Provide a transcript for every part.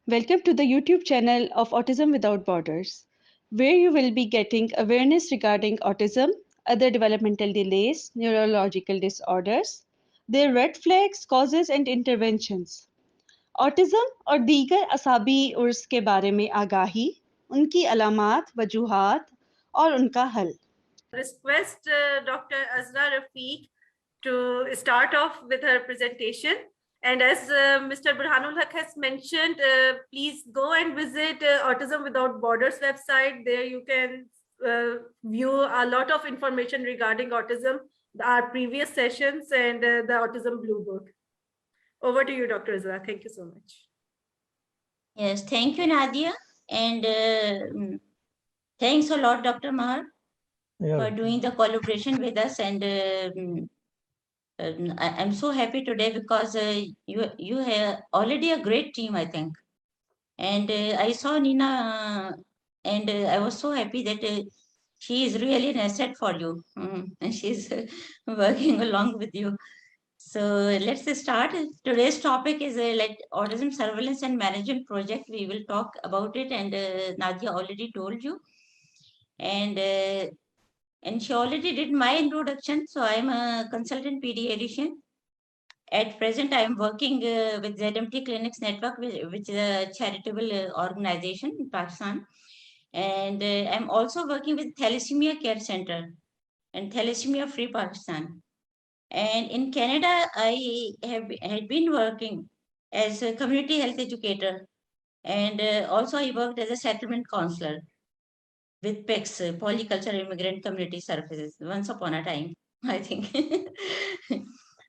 Welcome to the YouTube channel of Autism Without Borders, where you will be getting awareness regarding autism, other developmental delays, neurological disorders, their red flags, causes and interventions. Autism और दीगर असाबी उर्स के बारे में आगाही, उनकी अलामात, वजूहात और उनका हल। Request Dr. Azra Rafiq to start off with her presentation. And as Mr. Burhanul Haq has mentioned, please go and visit Autism Without Borders website. There you can view a lot of information regarding autism, our previous sessions, and the Autism Blue Book. Over to you, Dr. Azra. Thank you so much. Yes, thank you, Nadia. And thanks a lot, Dr. Mahar, for doing the collaboration with us. And I'm so happy today because you have already a great team, I think. And I saw Nina, and I was so happy that she is really an asset for you. And she's working along with you. So let's start. Today's topic is like autism surveillance and management project. We will talk about it, and Nadia already told you. And she already did my introduction. So I'm a consultant pediatrician. At present, I am working with ZMT Clinics Network, which is a charitable organization in Pakistan. And I'm also working with Thalassemia Care Center and Thalassemia Free Pakistan. And in Canada, I had been working as a community health educator. And also I worked as a settlement counselor with PECS, Polycultural Immigrant Community Services, once upon a time, I think.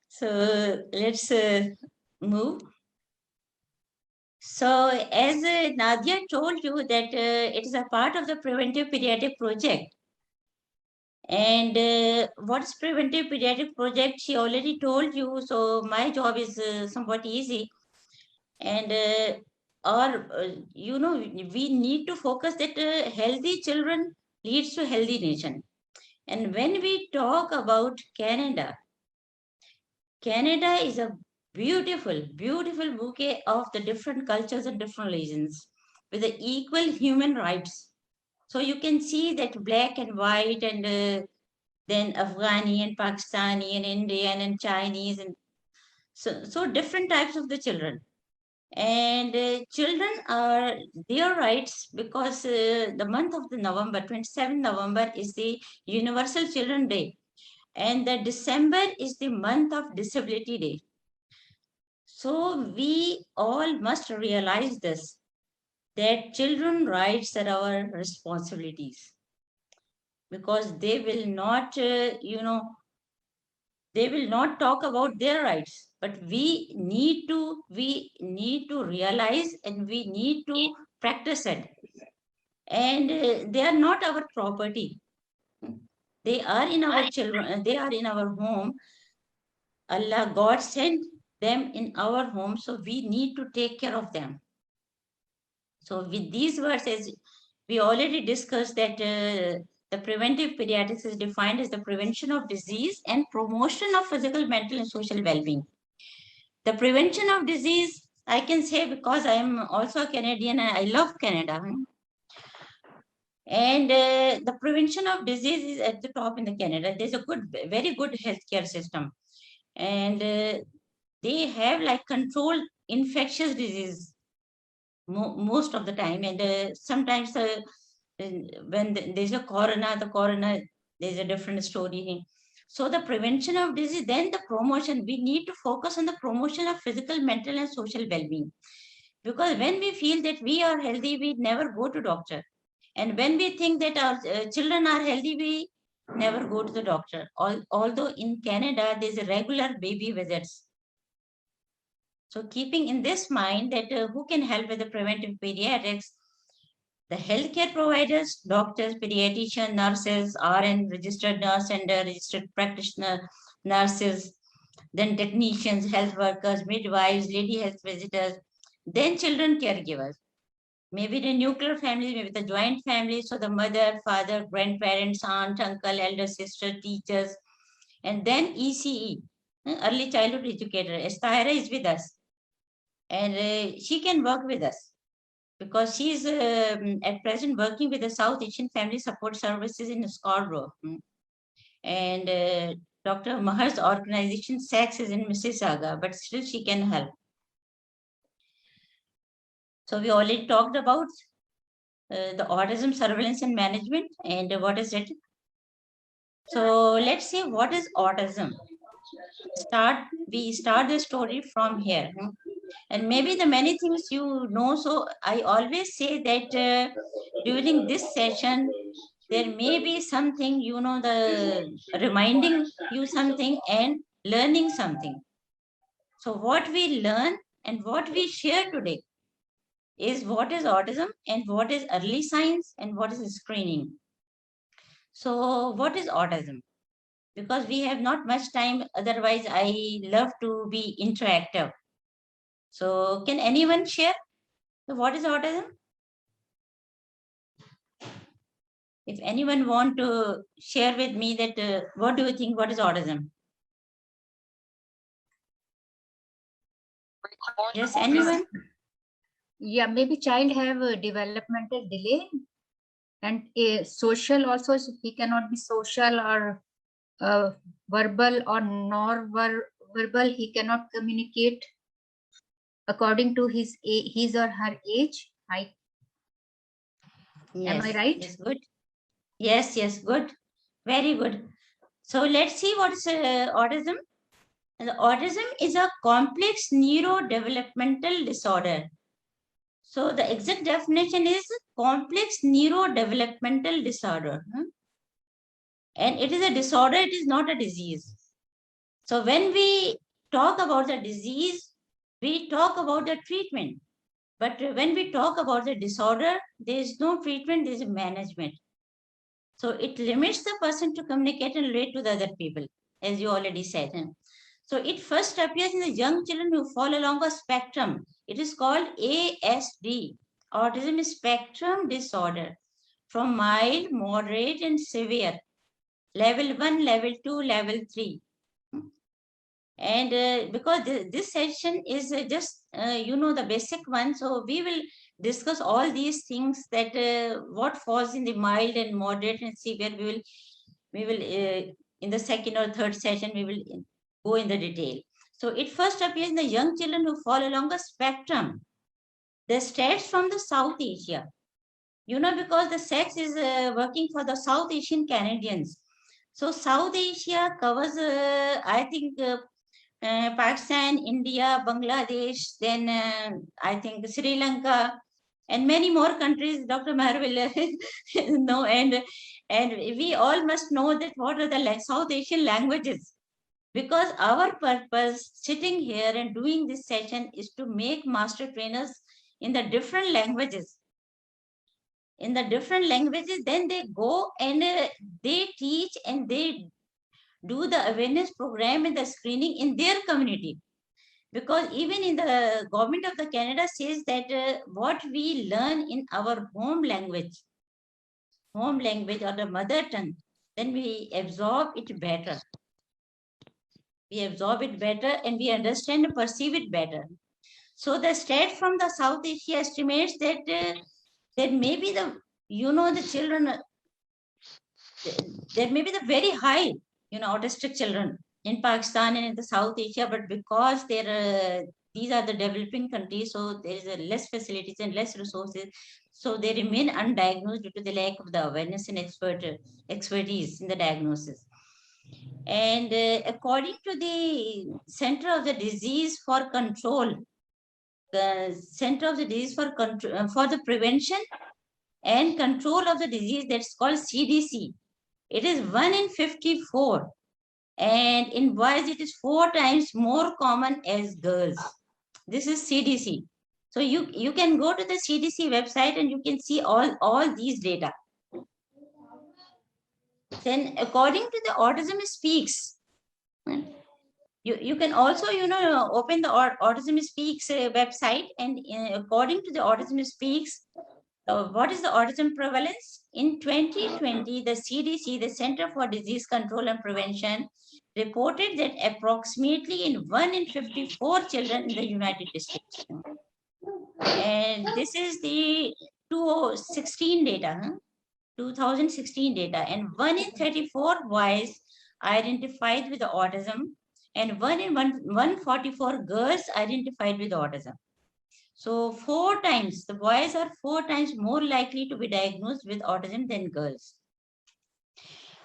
So let's move. So as Nadia told you that it is a part of the Preventive Pediatric Project. And what's Preventive Pediatric Project? She already told you, so my job is somewhat easy. And you know, we need to focus that healthy children leads to healthy nation. And when we talk about Canada, Canada is a beautiful, beautiful bouquet of the different cultures and different religions with the equal human rights. So you can see that black and white, and then Afghani and Pakistani and Indian and Chinese, and so different types of the children. And children are their rights because the month of the November, 27 November is the Universal Children Day. And the December is the month of Disability Day. So we all must realize this, that children rights are our responsibilities, because they will not, you know, they will not talk about their rights, but we need to realize, and we need to practice it. And they are not our property. They are in our children, they are in our home. Allah, God sent them in our home, so we need to take care of them. So with these words, as we already discussed, that the preventive pediatrics is defined as the prevention of disease and promotion of physical, mental, and social well-being. The prevention of disease, I can say, because I am also a Canadian and I love Canada. And the prevention of disease is at the top in the Canada. There's a very good healthcare system. And they have like controlled infectious disease most of the time. And sometimes when there's a corona, there's a different story. So the prevention of disease, then the promotion, we need to focus on the promotion of physical, mental, and social well-being. Because when we feel that we are healthy, we never go to doctor. And when we think that our children are healthy, we never go to the doctor. Although in Canada, there's a regular baby visits. So keeping in this mind that who can help with the preventive pediatrics, the healthcare providers, doctors, pediatrician, nurses, RN, registered nurse and registered practitioner nurses, then technicians, health workers, midwives, lady health visitors, then children caregivers. Maybe the nuclear family, maybe the joint family, so the mother, father, grandparents, aunt, uncle, elder sister, teachers, and then ECE, early childhood educator. Estahira is with us, and she can work with us. because she's at present working with the South Asian Family Support Services in Scarborough. And Dr. Mahar's organization, SACHSS, is in Mississauga, but still she can help. So we already talked about the autism surveillance and management and what is it. So let's see what is autism. We start the story from here. And maybe the many things you know. So I always say that during this session, there may be something, you know, the reminding you something and learning something. So what we learn and what we share today is what is autism and what is early signs and what is screening. So what is autism? Because we have not much time, otherwise I love to be interactive. So can anyone share what is autism? If anyone want to share with me that what do you think, what is autism? Yes, anyone? Yeah, maybe child have a developmental delay and a social also, so he cannot be social or verbal or non-verbal. He cannot communicate according to his or her age. Yes, am I right? Yes, good. Yes, good. Very good. So let's see what is autism. And autism is a complex neurodevelopmental disorder. So the exact definition is complex neurodevelopmental disorder. And it is a disorder, it is not a disease. So when we talk about the disease, we talk about the treatment. But when we talk about the disorder, there is no treatment, there is a management. So it limits the person to communicate and relate to the other people, as you already said. So it first appears in the young children who fall along a spectrum. It is called ASD, Autism Spectrum Disorder, from mild, moderate, and severe. Level 1, level 2, level 3. And because this session is just, you know, the basic one. So we will discuss all these things that what falls in the mild and moderate and severe. We will in the second or third session, we will go in the detail. So it first appears in the young children who fall along a spectrum. The stats from the South Asia, you know, because the SACHSS is working for the South Asian Canadians. So South Asia covers, I think, Pakistan, India, Bangladesh, then I think Sri Lanka, and many more countries. Dr. Mahar will know, and we all must know that what are the South Asian languages, because our purpose sitting here and doing this session is to make master trainers in the different languages. In the different languages, then they go and they teach and they do the awareness program and the screening in their community. Because even in the government of the Canada says that what we learn in our home language or the mother tongue, then we absorb it better. We absorb it better and we understand and perceive it better. So the state from the South Asia estimates that there may be the, you know, the children, there may be the very high, you know, autistic children in Pakistan and in the South Asia, but because these are the developing countries, so there is less facilities and less resources, so they remain undiagnosed due to the lack of the awareness and expertise in the diagnosis. And according to the Center of the Disease for Control, the Center of the Disease for Control, for the Prevention and Control of the Disease, that's called CDC, it is 1 in 54. And in boys, it is 4 times more common as girls. This is CDC. So you can go to the CDC website and you can see all these data. Then according to the Autism Speaks, you can also, you know, open the Autism Speaks website, and according to the Autism Speaks, what is the autism prevalence? In 2020, the CDC, the Center for Disease Control and Prevention, reported that approximately in 1 in 54 children in the United States. And this is the 2016 data, 2016 data, and 1 in 34 boys identified with autism, and 1 in 144 girls identified with autism. So 4 times, the boys are 4 times more likely to be diagnosed with autism than girls.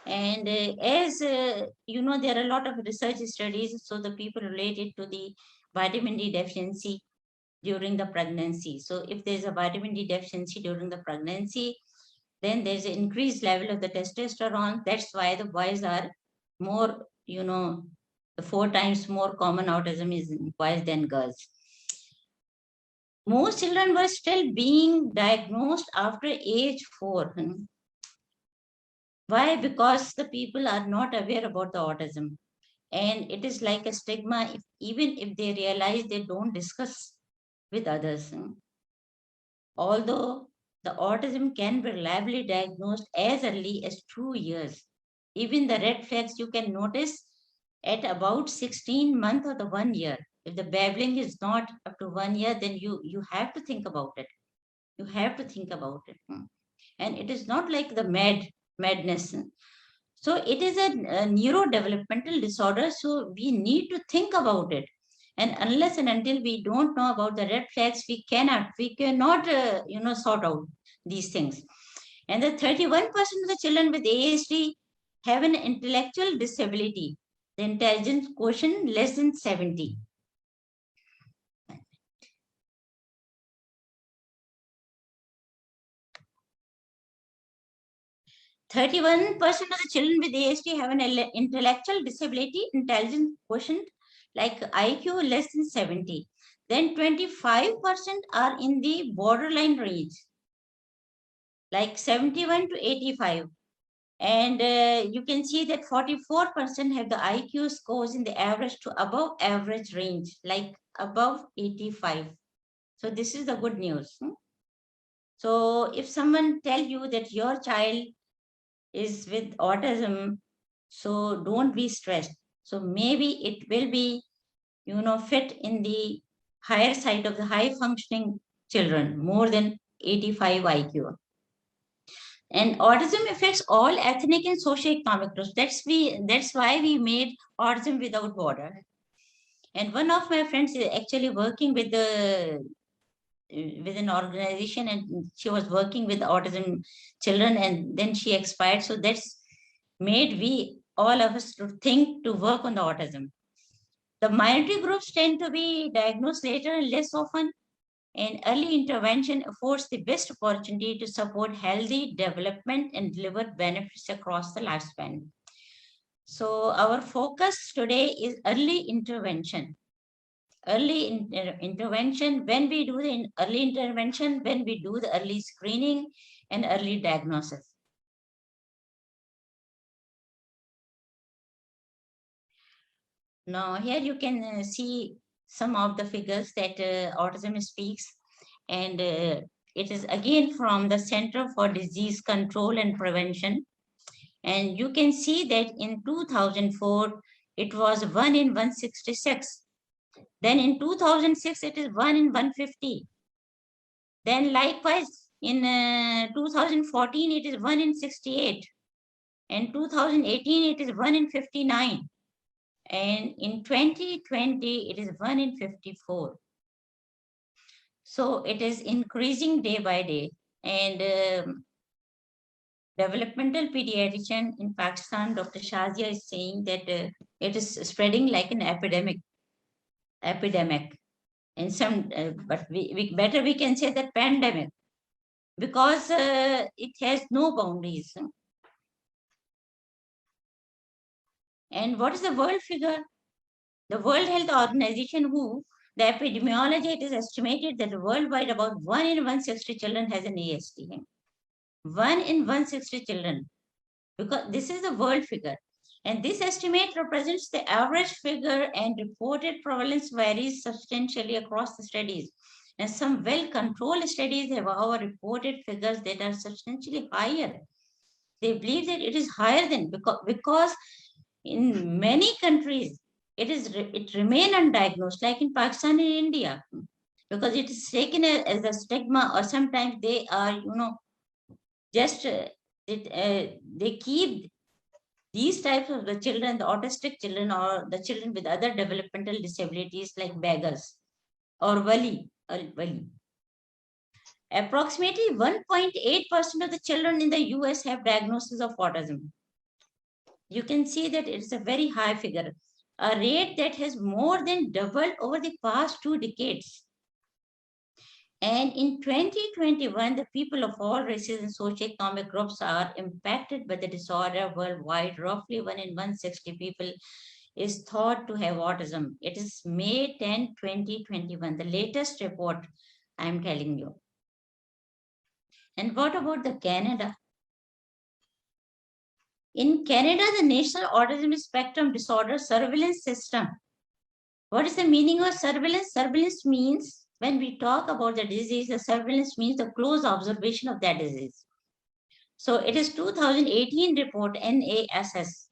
And as you know, there are a lot of research studies, so the people related to the vitamin D deficiency during the pregnancy. So if there's a vitamin D deficiency during the pregnancy, then there's an increased level of the testosterone. That's why the boys are more, you know, 4 times more common autism is in boys than girls. Most children were still being diagnosed after age 4. Why? Because the people are not aware about the autism. And it is like a stigma, even if they realize, they don't discuss with others. Although the autism can be reliably diagnosed as early as 2 years. Even the red flags you can notice at about 16 months or the 1 year. If the babbling is not up to 1 year, then you have to think about it. You have to think about it. And it is not like the madness. So it is a neurodevelopmental disorder. So we need to think about it. And unless and until we don't know about the red flags, we cannot sort out these things. And the 31% of the children with ASD have an intellectual disability, the intelligence quotient less than 70. "31% of the children with ASD have an intellectual disability, intelligence quotient like IQ less than 70. Then 25% are in the borderline range, like 71 to 85. And you can see that 44% have the IQ scores in the average to above average range, like above 85. So this is the good news. So if someone tell you that your child is with autism, so don't be stressed. So maybe it will be, fit in the higher side of the high functioning children, more than 85 IQ. And autism affects all ethnic and socioeconomic groups. That's why we made Autism Without Border. And one of my friends is actually working with an organization, and she was working with autism children, and then she expired. So that's made all of us to think to work on the autism. The minority groups tend to be diagnosed later and less often, and early intervention affords the best opportunity to support healthy development and deliver benefits across the lifespan. So our focus today is early intervention. Intervention, when we do the early intervention, when we do the early screening and early diagnosis. Now here you can see some of the figures that autism speaks, and it is again from the Center for Disease Control and Prevention. And you can see that in 2004, it was 1 in 166. Then in 2006, it is 1 in 150. Then likewise, in 2014, it is 1 in 68. And 2018, it is 1 in 59. And in 2020, it is 1 in 54. So it is increasing day by day. And developmental pediatrician in Pakistan, Dr. Shazia, is saying that it is spreading like an epidemic. And some, but we can say that pandemic, because it has no boundaries. And what is the world figure? The World Health Organization, WHO, the epidemiology, it is estimated that worldwide about 1 in 160 children has an ASD. 1 in 160 children, because this is the world figure. And this estimate represents the average figure, and reported prevalence varies substantially across the studies. And some well-controlled studies have our reported figures that are substantially higher. They believe that it is higher than, because in many countries, it remain undiagnosed, like in Pakistan and India. because it is taken as a stigma, or sometimes they are, just they keep these types of the children, the autistic children or the children with other developmental disabilities like beggars or wali. Approximately 1.8% of the children in the US have diagnosis of autism. You can see that it's a very high figure, a rate that has more than doubled over the past 2 decades. And in 2021, the people of all races and socioeconomic groups are impacted by the disorder worldwide. Roughly 1 in 160 people is thought to have autism. It is May 10, 2021, the latest report I'm telling you. And what about the Canada? In Canada, the National Autism Spectrum Disorder Surveillance System. What is the meaning of surveillance? Surveillance means, when we talk about the disease, the surveillance means the close observation of that disease. So it is 2018 report, NASS.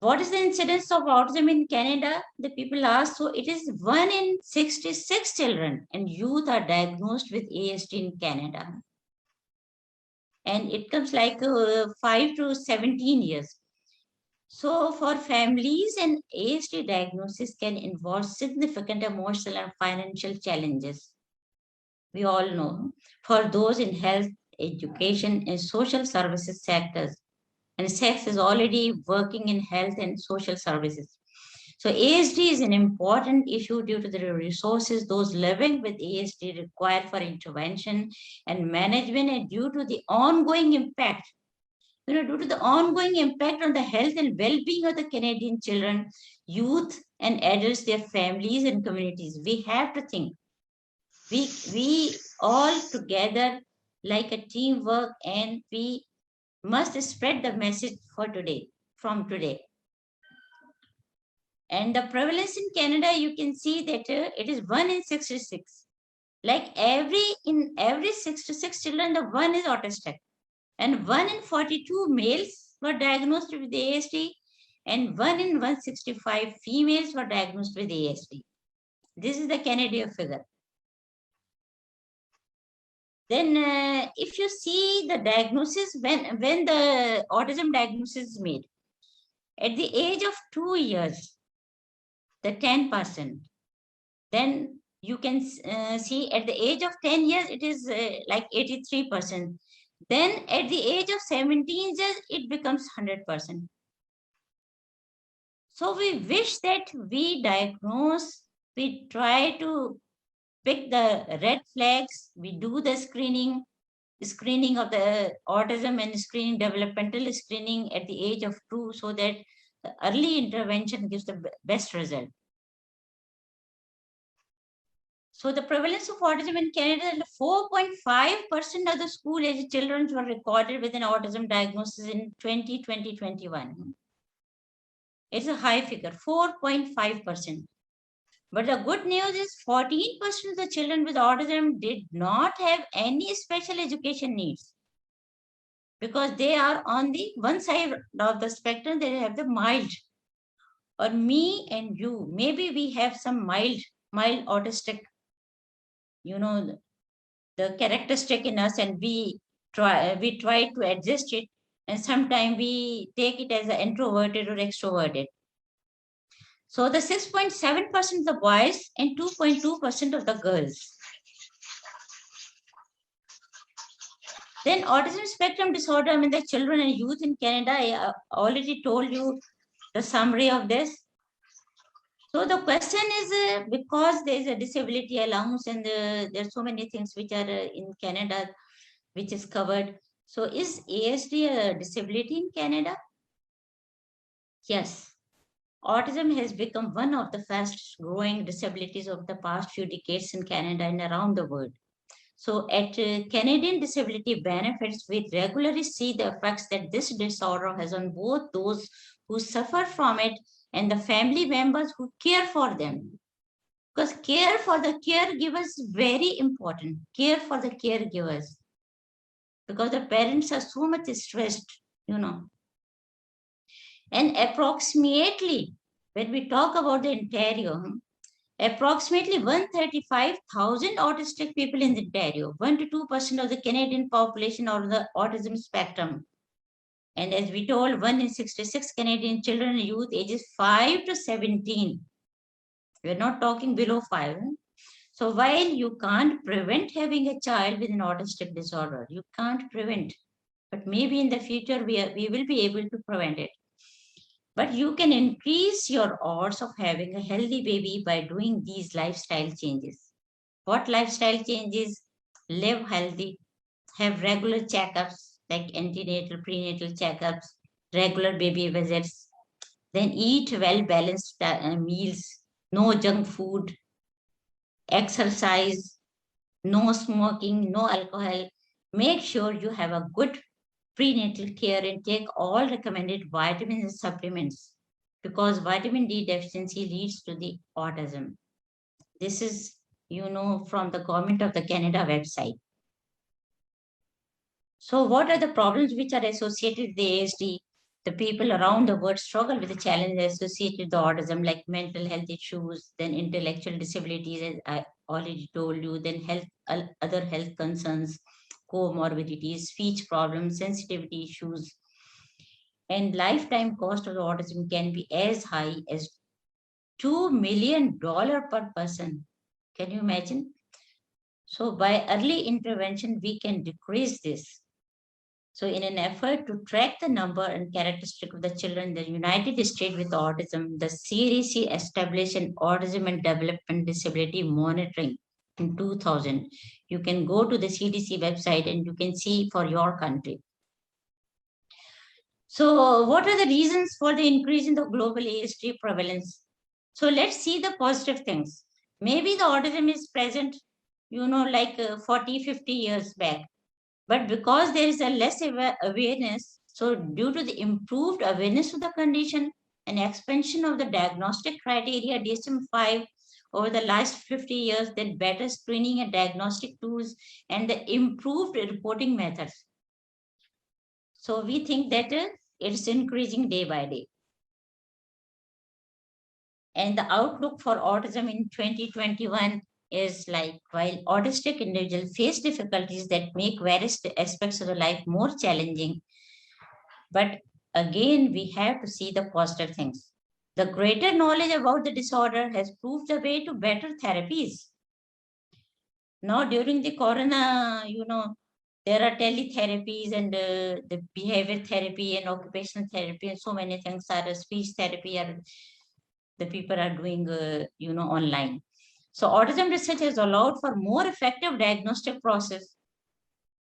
What is the incidence of autism in Canada? The people ask. So it is 1 in 66 children and youth are diagnosed with ASD in Canada. And it comes like 5 to 17 years. So for families, an ASD diagnosis can involve significant emotional and financial challenges. We all know, for those in health, education, and social services sectors. And SACHSS is already working in health and social services. So ASD is an important issue due to the resources those living with ASD require for intervention and management, and due to the ongoing impact due to the ongoing impact on the health and well-being of the Canadian children, youth, and adults, their families and communities. We have to think. We all together like a teamwork, and we must spread the message for today, from today. And the prevalence in Canada, you can see that it is 1 in 66. Like in every 66 children, the 1 is autistic. And 1 in 42 males were diagnosed with ASD, and 1 in 165 females were diagnosed with ASD. This is the Canadian figure. Then if you see the diagnosis, when the autism diagnosis is made, at the age of 2 years, the 10%. Then you can see at the age of 10 years, it is like 83%. Then at the age of 17 years, it becomes 100%. So we wish that we diagnose, we try to pick the red flags, we do the screening of the autism and developmental screening at the age of 2, so that the early intervention gives the best result. So the prevalence of autism in Canada, 4.5% of the school-age children were recorded with an autism diagnosis in 2020-21. It's a high figure, 4.5%. But the good news is 14% of the children with autism did not have any special education needs, because they are on the one side of the spectrum. They have the mild, or me and you, maybe we have some mild autistic, the characteristic in us, and we try to adjust it, and sometimes we take it as an introverted or extroverted. So the 6.7% of the boys and 2.2% of the girls. Then autism spectrum disorder, the children and youth in Canada, I already told you the summary of this. So the question is, because there is a disability allowance and there are so many things which are in Canada, which is covered. So is ASD a disability in Canada? Yes. Autism has become one of the fastest growing disabilities of the past few decades in Canada and around the world. So at Canadian Disability Benefits, we regularly see the effects that this disorder has on both those who suffer from it and the family members who care for them. Because care for the caregivers is very important. Care for the caregivers. Because the parents are so much stressed, And approximately, when we talk about the Ontario, Approximately 135,000 autistic people in the Ontario, 1 to 2% of the Canadian population are on the autism spectrum. And as we told, 1 in 66 Canadian children and youth ages 5 to 17. We're not talking below 5. So while you can't prevent having a child with an autistic disorder, you can't prevent, but maybe in the future we will be able to prevent it. But you can increase your odds of having a healthy baby by doing these lifestyle changes. What lifestyle changes? Live healthy, have regular checkups like antenatal, prenatal checkups, regular baby visits, then eat well-balanced meals, no junk food, exercise, no smoking, no alcohol. Make sure you have a good prenatal care and take all recommended vitamins and supplements, because vitamin D deficiency leads to the autism. This is, from the Government of the Canada website. So what are the problems which are associated with the ASD? The people around the world struggle with the challenges associated with the autism, like mental health issues, then intellectual disabilities, as I already told you, then other health concerns, comorbidities, speech problems, sensitivity issues, and lifetime cost of the autism can be as high as $2 million per person. Can you imagine? So by early intervention, we can decrease this. So in an effort to track the number and characteristic of the children in the United States with autism, the CDC established an autism and development disability monitoring in 2000. You can go to the CDC website and you can see for your country. So what are the reasons for the increase in the global ASD prevalence? So let's see the positive things. Maybe the autism is present, like 40, 50 years back. But because there is a less awareness, so due to the improved awareness of the condition and expansion of the diagnostic criteria DSM-5 over the last 50 years, then better screening and diagnostic tools and the improved reporting methods. So we think that it's increasing day by day. And the outlook for autism in 2021 is like, while autistic individuals face difficulties that make various aspects of the life more challenging, but again, we have to see the positive things. The greater knowledge about the disorder has proved the way to better therapies. Now, during the corona, there are teletherapies and the behavior therapy and occupational therapy and so many things are speech therapy, and the people are doing, online. So autism research has allowed for more effective diagnostic process.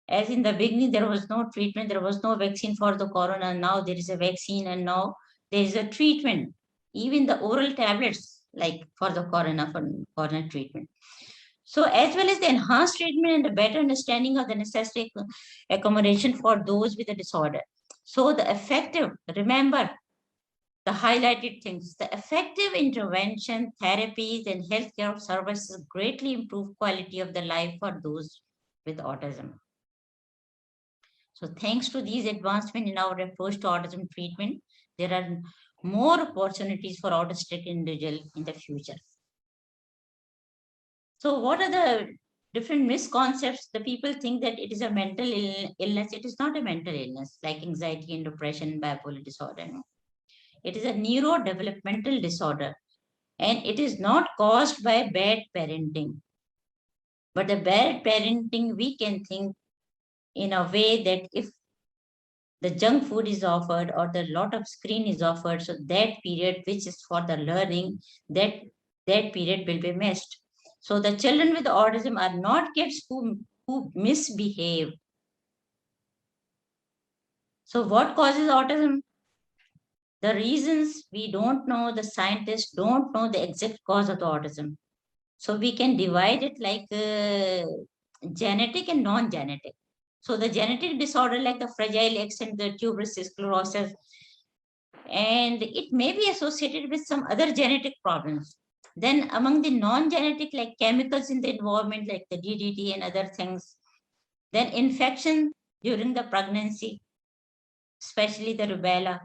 As in the beginning, there was no treatment, there was no vaccine for the corona. Now there is a vaccine and now there is a treatment, even the oral tablets, like for the corona treatment. So as well as the enhanced treatment and the better understanding of the necessary accommodation for those with the disorder. So the effective, remember, the highlighted things, the effective intervention, therapies, and healthcare services greatly improve quality of the life for those with autism. So thanks to these advancements in our approach to autism treatment, there are more opportunities for autistic individuals in the future. So what are the different misconceptions? The people think that it is a mental illness. It is not a mental illness like anxiety and depression, bipolar disorder. No. It is a neurodevelopmental disorder, and it is not caused by bad parenting. But the bad parenting, we can think in a way that if the junk food is offered or the lot of screen is offered, so that period which is for the learning, that period will be missed. So the children with autism are not kids who misbehave. So what causes autism? The reasons we don't know, the scientists don't know the exact cause of the autism. So we can divide it like genetic and non-genetic. So the genetic disorder like the Fragile X and the tuberous sclerosis, and it may be associated with some other genetic problems. Then among the non-genetic, like chemicals in the environment, like the DDT and other things. Then infection during the pregnancy, especially the rubella.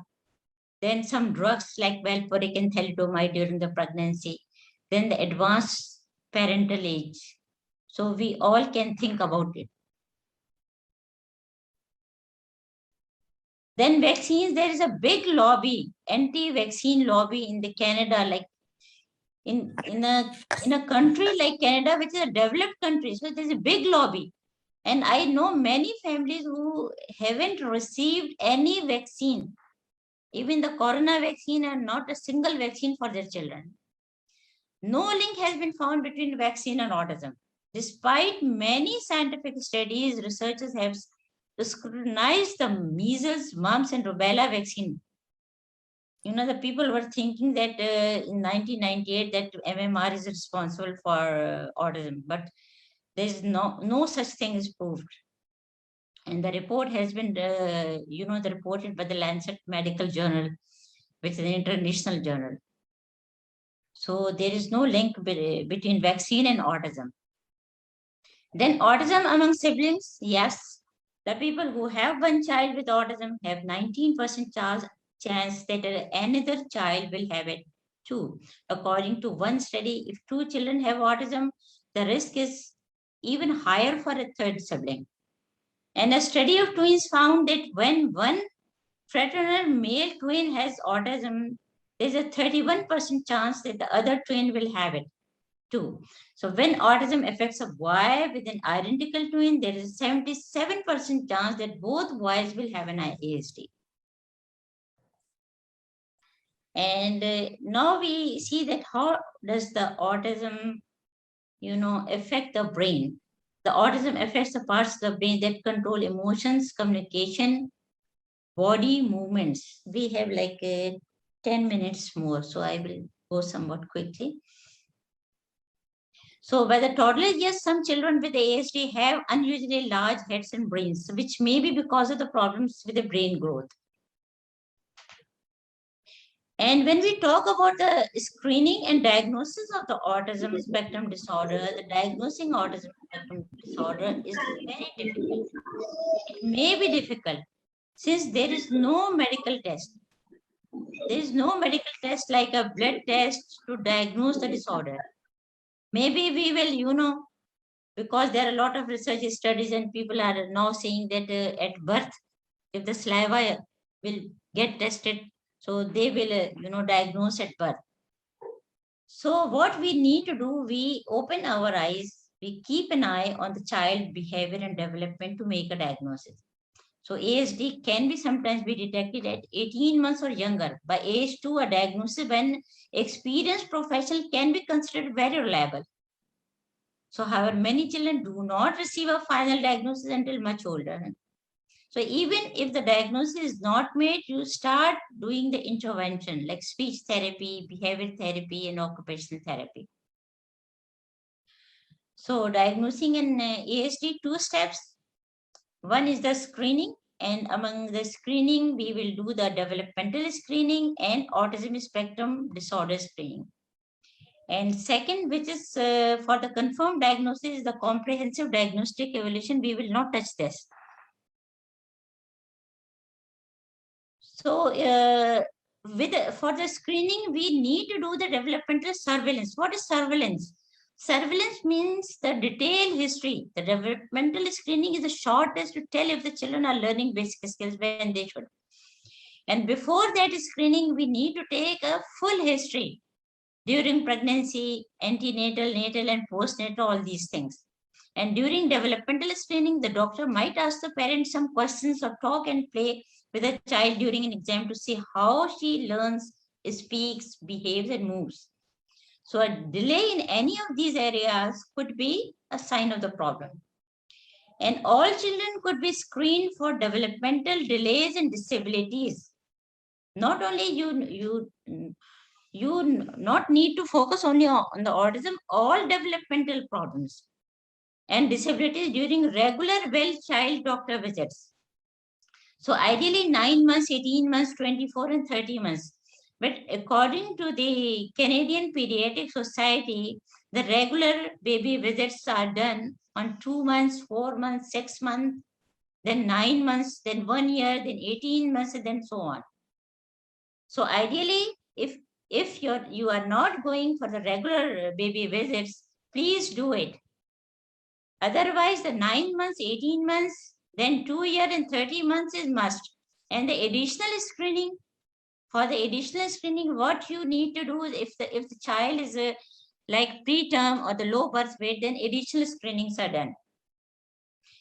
Then some drugs like valproic and thalidomide during the pregnancy. then the advanced parental age. So we all can think about it. Then vaccines, there is a big lobby, anti-vaccine lobby in the Canada, like in a country like Canada, which is a developed country. So there's a big lobby. And I know many families who haven't received any vaccine, even the corona vaccine, and not a single vaccine for their children. No link has been found between vaccine and autism. Despite many scientific studies, researchers have scrutinized the measles, mumps, and rubella vaccine. You know, the people were thinking that in 1998 that MMR is responsible for autism, but there is no such thing is proved. And the report has been, reported by the Lancet Medical Journal, which is an international journal. So there is no link between vaccine and autism. Then autism among siblings, yes. The people who have one child with autism have 19% chance that another child will have it too. According to one study, if 2 children have autism, the risk is even higher for a third sibling. And a study of twins found that when one fraternal male twin has autism, there's a 31% chance that the other twin will have it too. So when autism affects a boy with an identical twin, there is a 77% chance that both boys will have an ASD. And now we see that how does the autism, affect the brain. The autism affects the parts of the brain that control emotions, communication, body movements. We have like 10 minutes more, so I will go somewhat quickly. So by the toddler years, some children with ASD have unusually large heads and brains, which may be because of the problems with the brain growth. And when we talk about the screening and diagnosis of the autism spectrum disorder, the diagnosing autism spectrum disorder is very difficult. It may be difficult since there is no medical test. There is no medical test like a blood test to diagnose the disorder. Maybe we will, because there are a lot of research studies and people are now saying that at birth, if the saliva will get tested, so they will, diagnose at birth. So what we need to do, we open our eyes, we keep an eye on the child behavior and development to make a diagnosis. So ASD can be sometimes be detected at 18 months or younger. By age 2, a diagnosis when experienced professional can be considered very reliable. So however, many children do not receive a final diagnosis until much older. So even if the diagnosis is not made, you start doing the intervention like speech therapy, behavior therapy, and occupational therapy. So diagnosing an ASD, 2 steps. One is the screening, and among the screening, we will do the developmental screening and autism spectrum disorder screening. And second, which is for the confirmed diagnosis, is the comprehensive diagnostic evaluation. We will not touch this. So for the screening, we need to do the developmental surveillance. What is surveillance? Surveillance means the detailed history. The developmental screening is a short test to tell if the children are learning basic skills when they should. And before that screening, we need to take a full history during pregnancy, antenatal, natal, and postnatal, all these things. And during developmental screening, the doctor might ask the parent some questions or talk and play with a child during an exam to see how she learns, speaks, behaves, and moves. So a delay in any of these areas could be a sign of the problem. And all children could be screened for developmental delays and disabilities. Not only you not need to focus only on the autism, all developmental problems and disabilities during regular well-child doctor visits. So ideally 9 months, 18 months, 24 and 30 months. But according to the Canadian Pediatric Society, the regular baby visits are done on 2 months, 4 months, 6 months, then 9 months, then 1 year, then 18 months, and then so on. So ideally, if if you are not going for the regular baby visits, please do it. Otherwise, the 9 months, 18 months, then 2 years and 30 months is must. And the additional screening, for the additional screening, what you need to do is if the child is like preterm or the low birth weight, then additional screenings are done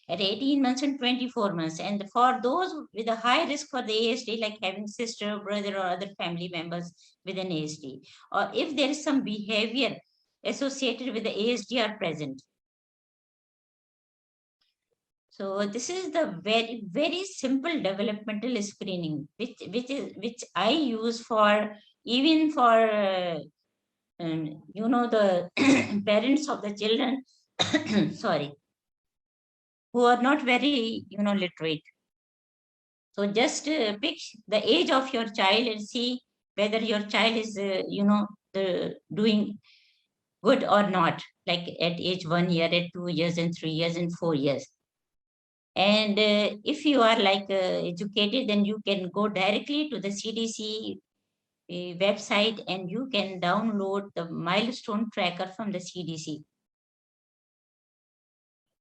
at 18 months and 24 months. And for those with a high risk for the ASD, like having sister, brother, or other family members with an ASD, or if there is some behavior associated with the ASD are present. So this is the very, very simple developmental screening, which I use for even for you know, the parents of the children, sorry, who are not very, you know, literate. So just pick the age of your child and see whether your child is, you know, doing good or not, like at age 1 year, at 2 years, and 3 years, and 4 years. And if you are like educated, then you can go directly to the CDC website and you can download the milestone tracker from the CDC.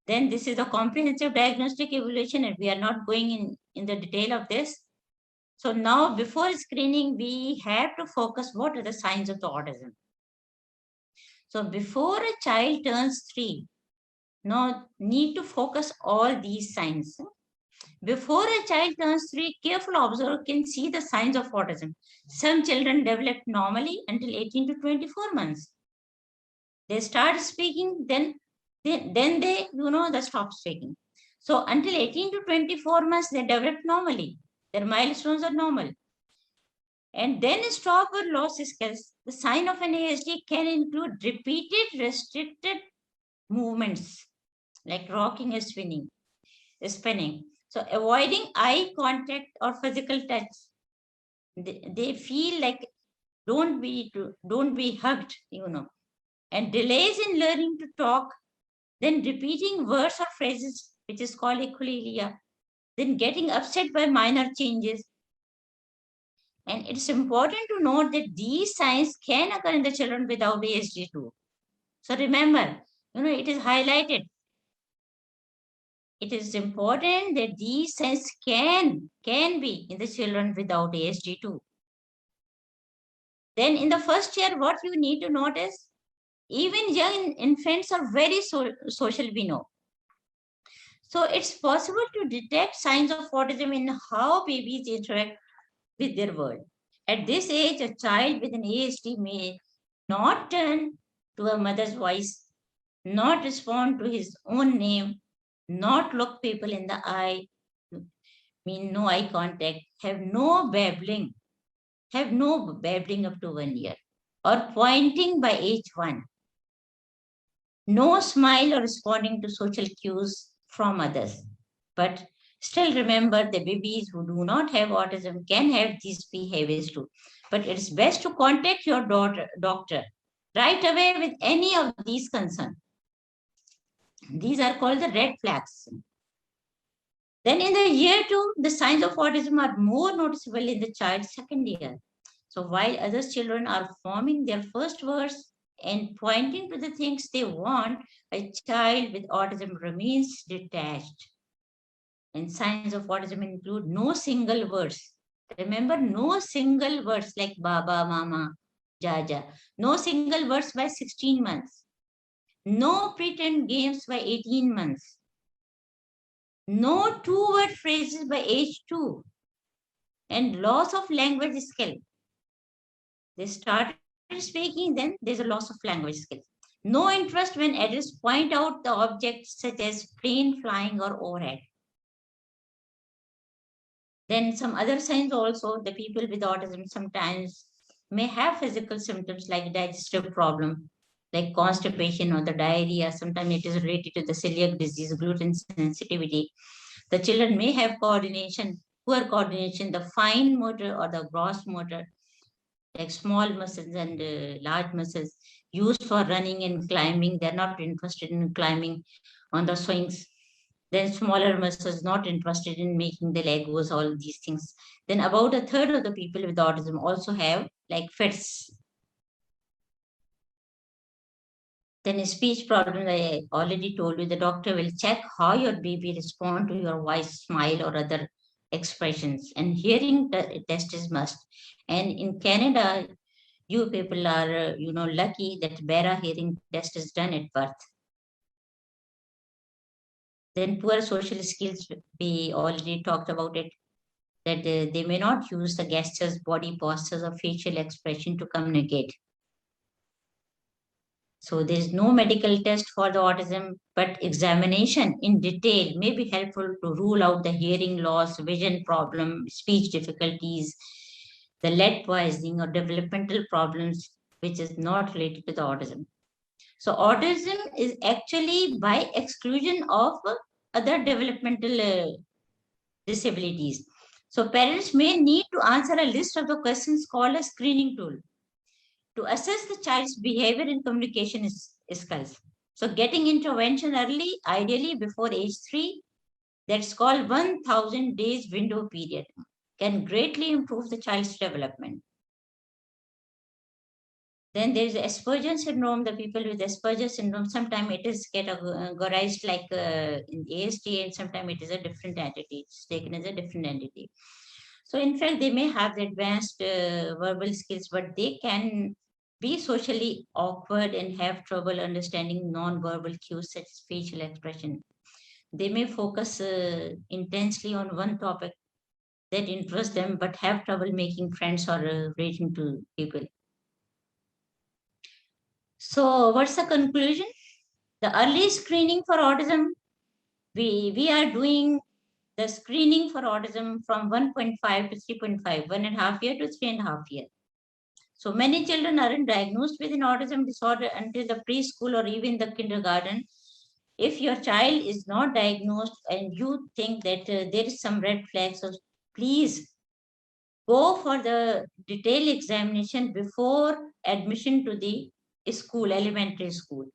Then this is a comprehensive diagnostic evaluation, and we are not going in the detail of this. So now before screening, we have to focus what are the signs of the autism. So before a child turns 3, now need to focus all these signs. Before a child turns 3, careful observer can see the signs of autism. Some children develop normally until 18 to 24 months. They start speaking, then they, you know, they stop speaking. So until 18 to 24 months, they develop normally. Their milestones are normal. And then stop or loss skills. The sign of an ASD can include repeated restricted movements like rocking or spinning. So avoiding eye contact or physical touch. They feel like don't be hugged, you know. And delays in learning to talk, then repeating words or phrases, which is called echolalia, then getting upset by minor changes. And it's important to note that these signs can occur in the children without ASD too. So remember, you know, it is highlighted. It is important that these signs can be in the children without ASD too. Then in the first year, what you need to notice, even young infants are very social, we know. So it's possible to detect signs of autism in how babies interact with their world. At this age, a child with an ASD may not turn to a mother's voice, not respond to his own name, not look people in the eye, mean no eye contact, have no babbling up to 1 year, or pointing by age 1. No smile or responding to social cues from others. But still remember, the babies who do not have autism can have these behaviors too. But it's best to contact your doctor right away with any of these concerns. These are called the red flags. Then in the year 2, the signs of autism are more noticeable in the child's second year. So while other children are forming their first words and pointing to the things they want, a child with autism remains detached. And signs of autism include no single words. Remember, no single words like Baba, Mama, Jaja. No single words by 16 months. No pretend games by 18 months. No 2-word phrases by age 2. And loss of language skill. They started speaking, then there's a loss of language skills. No interest when adults point out the objects such as plane, flying, or overhead. Then some other signs also, the people with autism sometimes may have physical symptoms like digestive problem, like constipation or the diarrhea. Sometimes it is related to the celiac disease, gluten sensitivity. The children may have coordination, poor coordination, the fine motor or the gross motor, like small muscles and large muscles used for running and climbing. They're not interested in climbing on the swings. Then smaller muscles not interested in making the Legos, all these things. Then about a third of the people with autism also have like fits Then speech problems, I already told you, the doctor will check how your baby respond to your voice, smile, or other expressions. And hearing test is must. And in Canada, you people are, lucky that BERA hearing test is done at birth. Then poor social skills, we already talked about it, that they may not use the gestures, body postures, or facial expression to communicate. So there is no medical test for the autism, but examination in detail may be helpful to rule out the hearing loss, vision problem, speech difficulties, the lead poisoning, or developmental problems, which is not related to the autism. So autism is actually by exclusion of other developmental disabilities. So parents may need to answer a list of the questions called a screening tool to assess the child's behavior and communication skills. So getting intervention early, ideally before age 3, that's called 1000 days window period, can greatly improve the child's development. Then there is Asperger's syndrome. The people with Asperger's syndrome, sometimes it is categorized like in ASD, and sometimes it is a different entity. It's taken as a different entity. So in fact, they may have the advanced verbal skills, but they can be socially awkward and have trouble understanding non-verbal cues such as facial expression. They may focus intensely on one topic that interests them, but have trouble making friends or relating to people. So what's the conclusion? The early screening for autism, we are doing the screening for autism from 1.5 to 3.5, 1.5 year to 3.5 year. So many children aren't diagnosed with an autism disorder until the preschool or even the kindergarten. If your child is not diagnosed and you think that there is some red flags, so please go for the detailed examination before admission to the school, elementary school.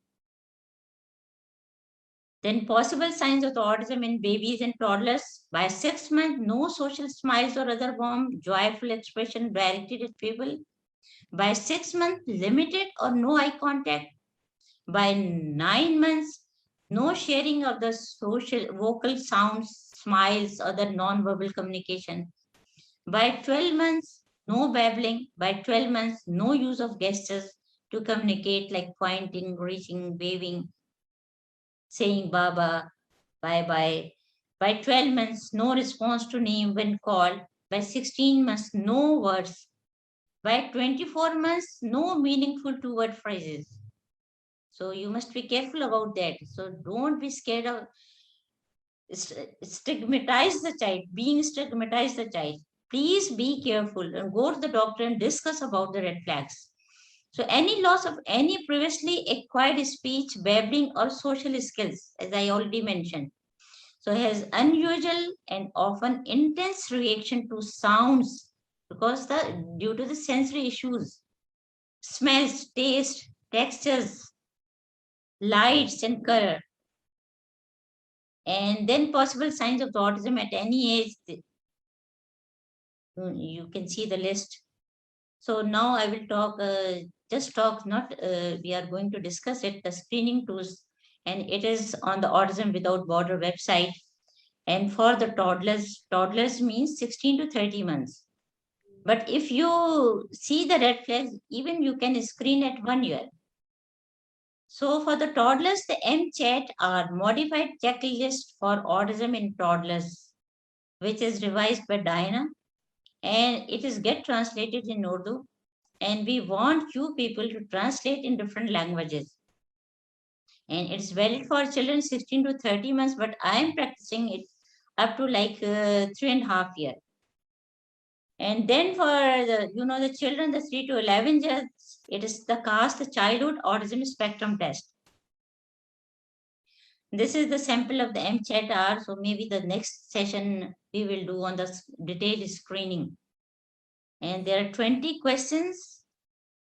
Then possible signs of the autism in babies and toddlers. By 6 months, no social smiles or other warm, joyful expression directed at people. By 6 months, limited or no eye contact. By 9 months, no sharing of the social vocal sounds, smiles, other non-verbal communication. By 12 months, no babbling. By 12 months, no use of gestures to communicate like pointing, reaching, waving, saying baba, bye-bye. By 12 months, no response to name when called. By 16 months, no words. By 24 months, no meaningful two-word phrases. So you must be careful about that. So don't be scared of stigmatize the child, stigmatize the child. Please be careful and go to the doctor and discuss about the red flags. So any loss of any previously acquired speech, babbling, or social skills, as I already mentioned, so has unusual and often intense reaction to sounds because due to the sensory issues, smells, taste, textures, lights, and color. And then possible signs of the autism at any age. You can see the list. So now I will talk, we are going to discuss it, the screening tools, and it is on the Autism Without Border website. And for the toddlers means 16 to 30 months. But if you see the red flags, even you can screen at 1 year. So for the toddlers, the MChat are modified checklist for autism in toddlers, which is revised by Diana, and it is get translated in Urdu. And we want you people to translate in different languages. And it's valid for children 16 to 30 months, but I am practicing it up to like 3.5 years. And then for the children, the 3 to 11 years, it is the CAST, the Childhood Autism Spectrum Test. This is the sample of the MCHAT-R. So maybe the next session we will do on the detailed screening. And there are 20 questions.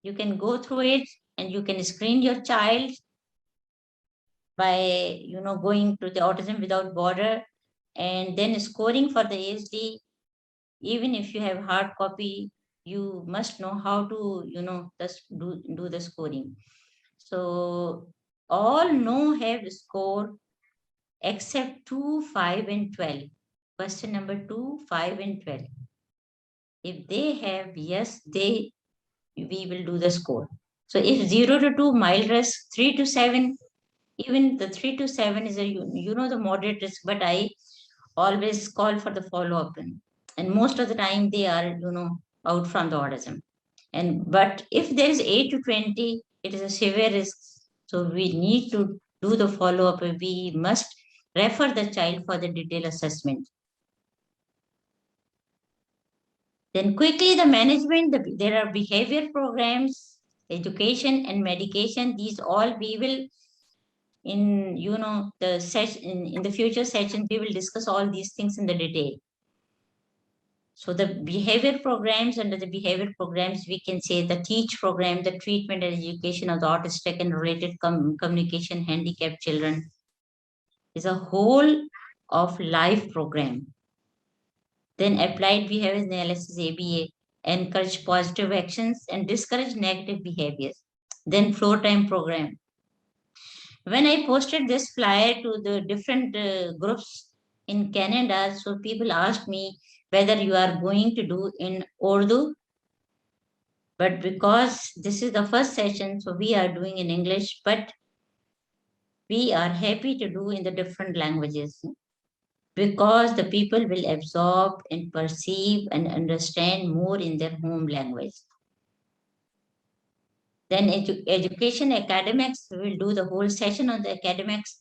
You can go through it and you can screen your child by, going to the Autism Without Border and then scoring for the ASD. Even if you have hard copy, you must know how to, do the scoring. So all know have score except 2, 5, and 12. Question number 2, 5, and 12. If they have, yes, we will do the score. So if 0 to 2, mild risk, 3 to 7, even the 3 to 7 is the moderate risk, but I always call for the follow-up. And most of the time they are, out from the autism. But if there is 8 to 20, it is a severe risk. So we need to do the follow-up. We must refer the child for the detailed assessment. Then quickly the management, there are behavior programs, education and medication. These all we will in the session in the future session we will discuss all these things in the detail. So the behavior programs, under the behavior programs we can say the TEACH program, the treatment and education of the autistic and related communication handicapped children, is a whole of life program. Then applied behavior analysis, ABA, encourage positive actions and discourage negative behaviors. Then floor time program. When I posted this flyer to the different groups in Canada, so people asked me whether you are going to do in Urdu. But because this is the first session, so we are doing in English, but we are happy to do in the different languages, because the people will absorb and perceive and understand more in their home language. Then education academics, we will do the whole session on the academics.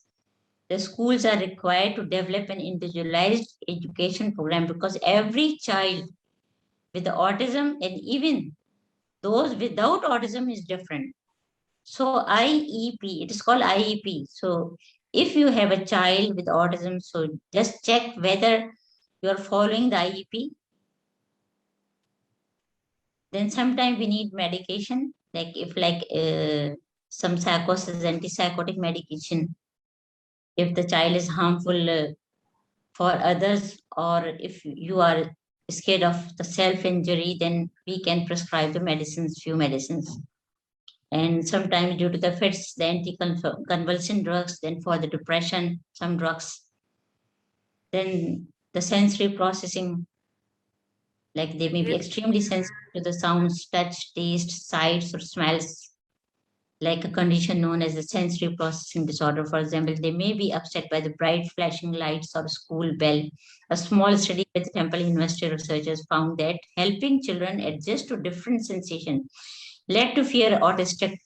The schools are required to develop an individualized education program, because every child with the autism and even those without autism is different. So IEP, it is called IEP. So if you have a child with autism, so just check whether you are following the IEP. Then sometimes we need medication, like if some psychosis, antipsychotic medication, if the child is harmful for others, or if you are scared of the self-injury, then we can prescribe the medicines, few medicines. And sometimes due to the fits, the anticonvulsant drugs, then for the depression, some drugs. Then the sensory processing, like they may be extremely sensitive to the sounds, touch, taste, sights, or smells, like a condition known as a sensory processing disorder. For example, they may be upset by the bright flashing lights or school bell. A small study by the Temple University researchers found that helping children adjust to different sensations led to fewer autistic,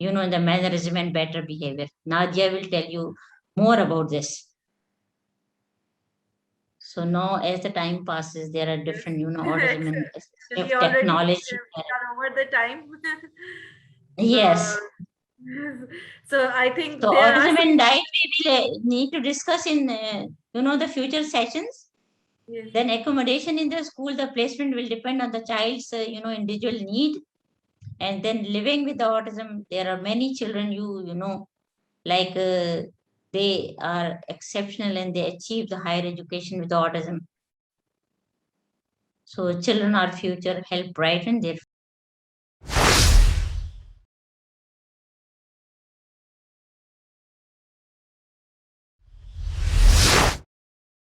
the mannerism and better behavior. Nadia will tell you more about this. So now as the time passes, there are different, autism and technology. Over the time. Yes. So I think so autism and diet we will need to discuss in the future sessions. Yes. Then accommodation in the school, the placement will depend on the child's individual need. And then living with the autism, there are many children they are exceptional and they achieve the higher education with autism. So children are future, help brighten their